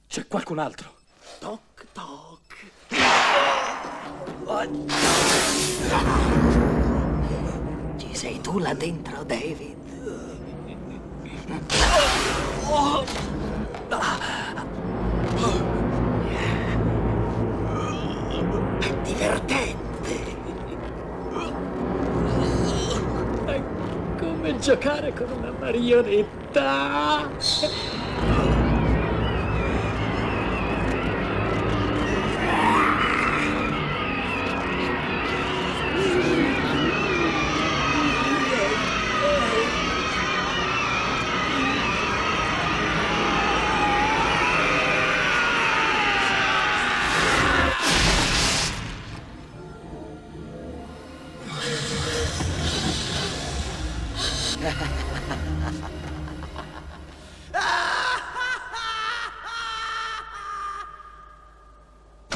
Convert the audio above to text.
C'è qualcun altro? Toc toc. Ci sei tu là dentro, David? È divertente. È come giocare con una marionetta.